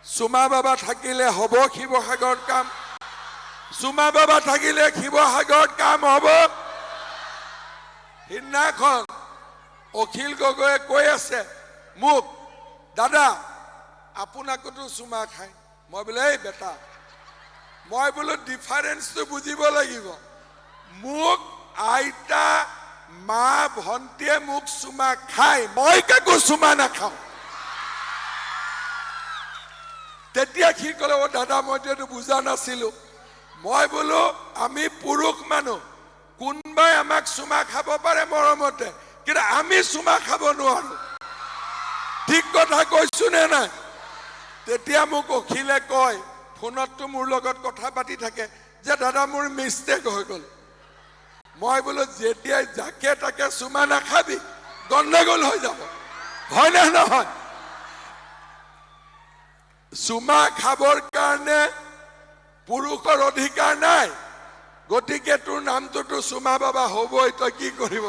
চুমা বাবা থাকিলে হ'ব শিৱসাগৰত কাম চুমা বাবা থাকিলে শিৱসাগৰত কাম হ'ব সিদিনাখন অখিল গগৈয়ে কৈ আছে মোক দাদা আপোনাকতো চুমা খায় মই বোলে এই বেটা মই বোলো ডিফাৰেন্সটো বুজিব লাগিব মোক আইতা মা ভন্টিয়ে মোক চুমা খায় মই কাকো চুমা নাখাওঁ তেতিয়া কি ক'লে ও দাদা মই এইটো বুজা নাছিলো মই বোলো আমি পুৰুষ মানুহ কোনবাই আমাক চুমা খাব পাৰে মৰমতে কিন্তু আমি চুমা খাব নোৱাৰো ঠিক কথা কৈছো নে নাই তেতিয়া মোক অখিলে কয় ফোনতটো মোৰ লগত কথা পাতি থাকে যে দাদা মোৰ মিষ্টেক হৈ গ'ল মই বোলো যেতিয়া যাকে তাকে চুমা নাখাবি গণ্ডগোল হৈ যাব হয় না নহয় চুমা খাবৰ কাৰণে পুৰুষৰ অধিকাৰ নাই গতিকে তোৰ নামটোতো চুমা বাবা হ'বই তই কি কৰিব